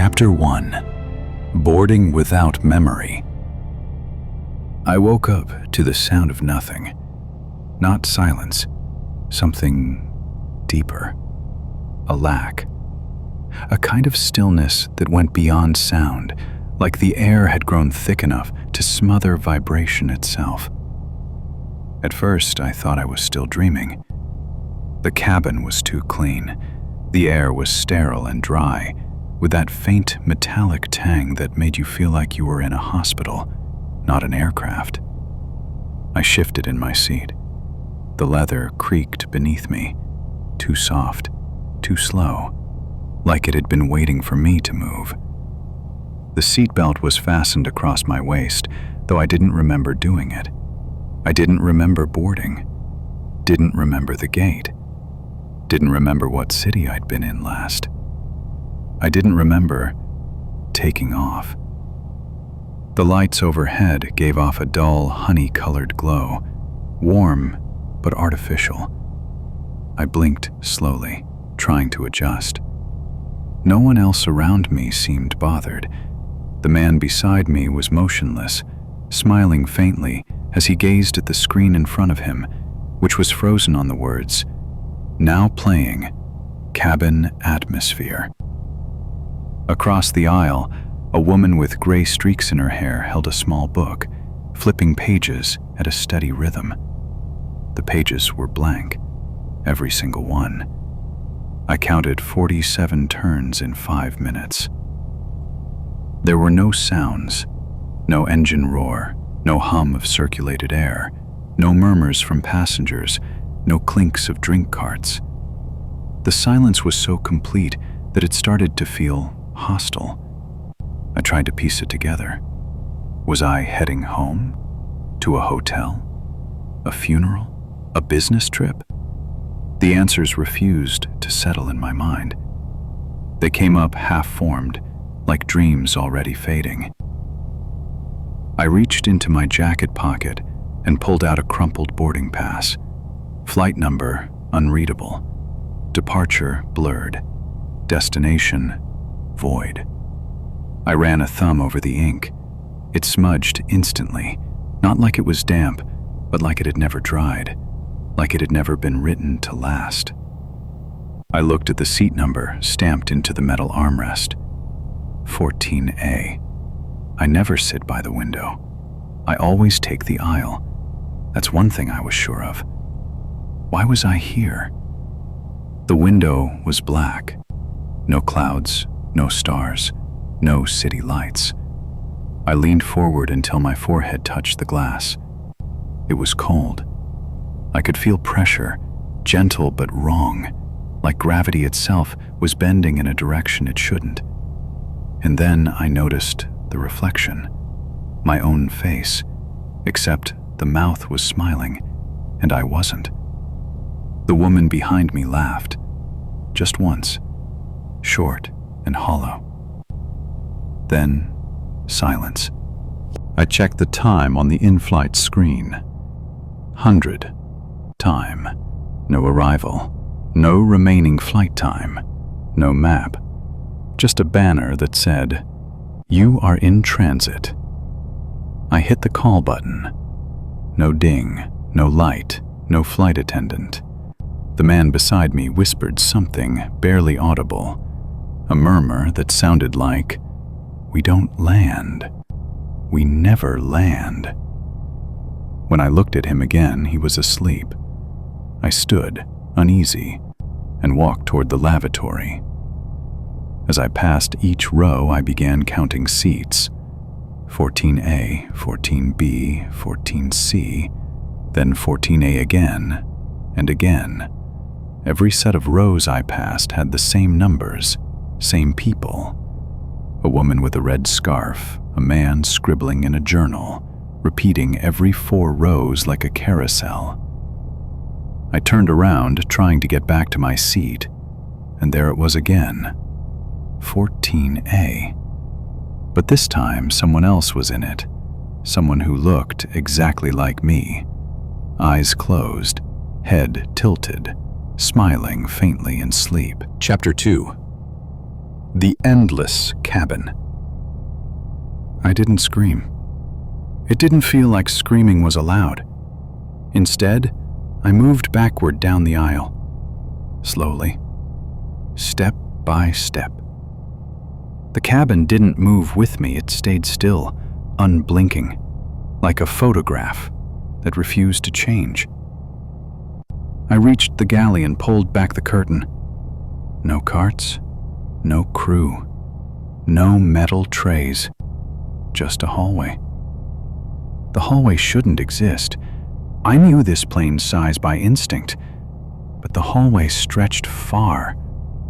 Chapter 1. Boarding Without Memory. I woke up to the sound of nothing. Not silence. Something deeper. A lack. A kind of stillness that went beyond sound, like the air had grown thick enough to smother vibration itself. At first, I thought I was still dreaming. The cabin was too clean. The air was sterile and dry, with that faint metallic tang that made you feel like you were in a hospital, not an aircraft. I shifted in my seat. The leather creaked beneath me, too soft, too slow, like it had been waiting for me to move. The seatbelt was fastened across my waist, though I didn't remember doing it. I didn't remember boarding. Didn't remember the gate. Didn't remember what city I'd been in last. I didn't remember taking off. The lights overhead gave off a dull, honey-colored glow, warm but artificial. I blinked slowly, trying to adjust. No one else around me seemed bothered. The man beside me was motionless, smiling faintly as he gazed at the screen in front of him, which was frozen on the words, "Now playing, Cabin Atmosphere." Across the aisle, a woman with gray streaks in her hair held a small book, flipping pages at a steady rhythm. The pages were blank, every single one. I counted 47 turns in 5 minutes. There were no sounds, no engine roar, no hum of circulated air, no murmurs from passengers, no clinks of drink carts. The silence was so complete that it started to feel hostile. I tried to piece it together. Was I heading home? To a hotel? A funeral? A business trip? The answers refused to settle in my mind. They came up half-formed, like dreams already fading. I reached into my jacket pocket and pulled out a crumpled boarding pass. Flight number unreadable. Departure blurred. Destination void. I ran a thumb over the ink. It smudged instantly, not like it was damp, but like it had never dried, like it had never been written to last. I looked at the seat number stamped into the metal armrest. 14A. I never sit by the window. I always take the aisle. That's one thing I was sure of. Why was I here? The window was black. No clouds, no stars, no city lights. I leaned forward until my forehead touched the glass. It was cold. I could feel pressure, gentle but wrong, like gravity itself was bending in a direction it shouldn't. And then I noticed the reflection, my own face, except the mouth was smiling, and I wasn't. The woman behind me laughed, just once, short and hollow. Then, silence. I checked the time on the in-flight screen. 100. Time. No arrival. No remaining flight time. No map. Just a banner that said, "You are in transit." I hit the call button. No ding, no light, no flight attendant. The man beside me whispered something barely audible, a murmur that sounded like, "We don't land. We never land." When I looked at him again, he was asleep. I stood, uneasy, and walked toward the lavatory. As I passed each row, I began counting seats. 14A, 14B, 14C, then 14A again, and again. Every set of rows I passed had the same numbers, same people. A woman with a red scarf, a man scribbling in a journal, repeating every 4 rows like a carousel. I turned around, trying to get back to my seat, and there it was again. 14A. But this time, someone else was in it. Someone who looked exactly like me. Eyes closed, head tilted, smiling faintly in sleep. Chapter 2. The endless cabin. I didn't scream. It didn't feel like screaming was allowed. Instead, I moved backward down the aisle, slowly, step by step. The cabin didn't move with me, it stayed still, unblinking, like a photograph that refused to change. I reached the galley and pulled back the curtain. No carts, no crew, no metal trays, just a hallway. The hallway shouldn't exist. I knew this plane's size by instinct, but the hallway stretched far,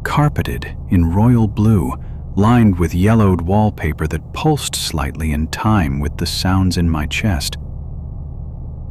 carpeted in royal blue, lined with yellowed wallpaper that pulsed slightly in time with the sounds in my chest.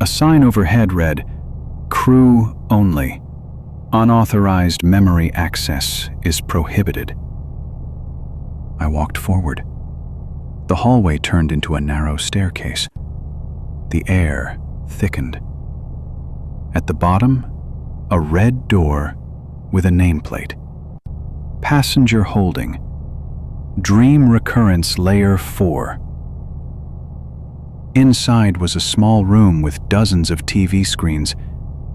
A sign overhead read, "Crew only. Unauthorized memory access is prohibited." I walked forward. The hallway turned into a narrow staircase. The air thickened. At the bottom, a red door with a nameplate. Passenger holding. Dream Recurrence Layer 4. Inside was a small room with dozens of TV screens,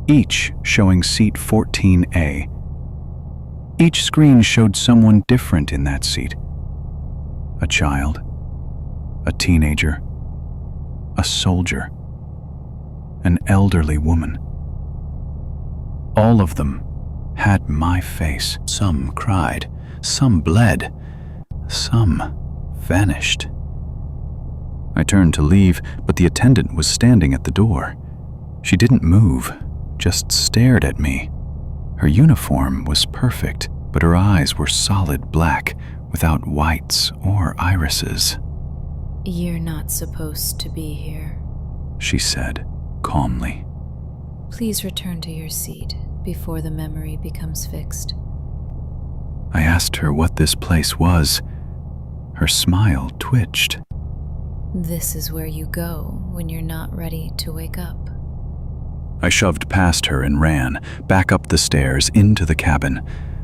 each showing seat 14A. Each screen showed someone different in that seat. A child, a teenager, a soldier, an elderly woman. All of them had my face. Some cried, some bled, some vanished. I turned to leave, but the attendant was standing at the door. She didn't move, just stared at me. Her uniform was perfect, but her eyes were solid black, without whites or irises. "You're not supposed to be here," she said calmly. "Please return to your seat before the memory becomes fixed." I asked her what this place was. Her smile twitched. "This is where you go when you're not ready to wake up." I shoved past her and ran, back up the stairs, into the cabin.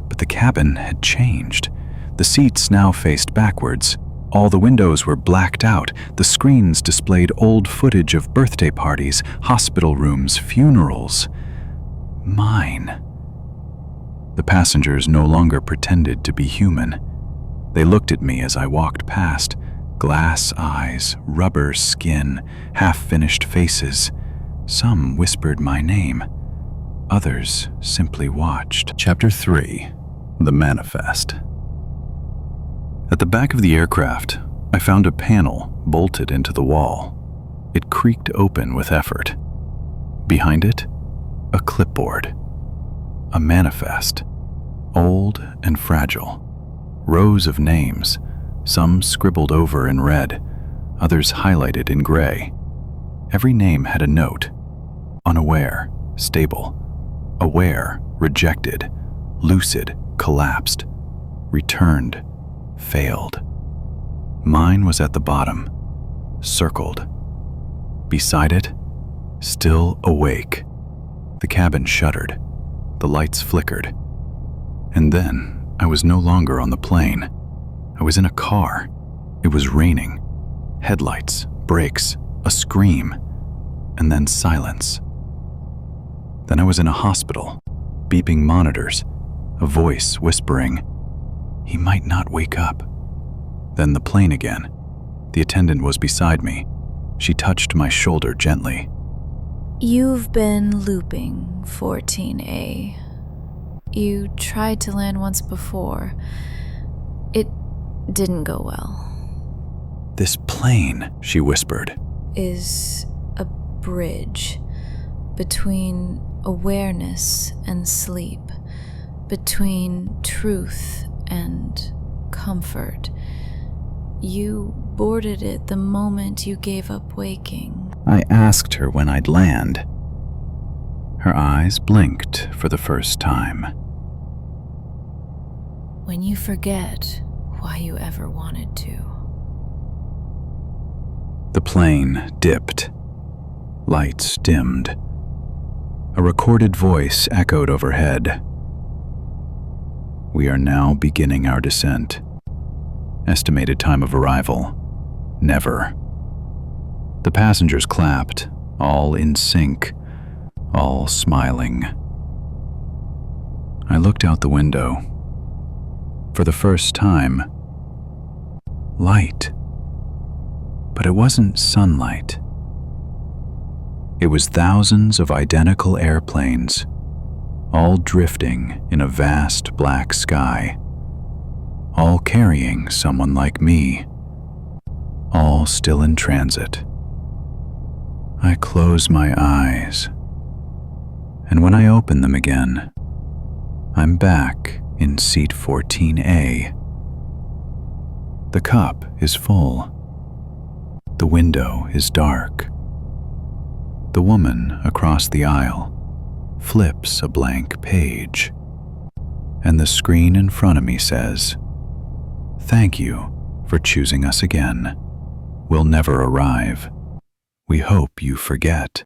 But the cabin had changed. The seats now faced backwards. All the windows were blacked out. The screens displayed old footage of birthday parties, hospital rooms, funerals. Mine. The passengers no longer pretended to be human. They looked at me as I walked past. Glass eyes, rubber skin, half-finished faces. Some whispered my name. Others simply watched. Chapter 3. The Manifest. At the back of the aircraft, I found a panel bolted into the wall. It creaked open with effort. Behind it, a clipboard. A manifest. Old and fragile. Rows of names, some scribbled over in red, others highlighted in gray. Every name had a note. Unaware, stable. Aware, rejected. Lucid, collapsed. Returned, failed. Mine was at the bottom, circled. Beside it, still awake. The cabin shuddered. The lights flickered. And then I was no longer on the plane. I was in a car. It was raining. Headlights, brakes, a scream, and then silence. Then I was in a hospital, beeping monitors, a voice whispering, "He might not wake up." Then the plane again. The attendant was beside me. She touched my shoulder gently. "You've been looping 14A. You tried to land once before. It didn't go well." "This plane," she whispered, "is a bridge between awareness and sleep, between truth and comfort. You boarded it the moment you gave up waking." I asked her when I'd land. Her eyes blinked for the first time. "When you forget why you ever wanted to." The plane dipped. Lights dimmed. A recorded voice echoed overhead. "We are now beginning our descent. Estimated time of arrival, never. The passengers clapped, all in sync, all smiling. I looked out the window. For the first time, light. But it wasn't sunlight. It was thousands of identical airplanes, all drifting in a vast black sky, all carrying someone like me, all still in transit. I close my eyes, and when I open them again, I'm back in seat 14A. The cup is full. The window is dark. The woman across the aisle flips a blank page, and the screen in front of me says, "Thank you for choosing us again. We'll never arrive. We hope you forget."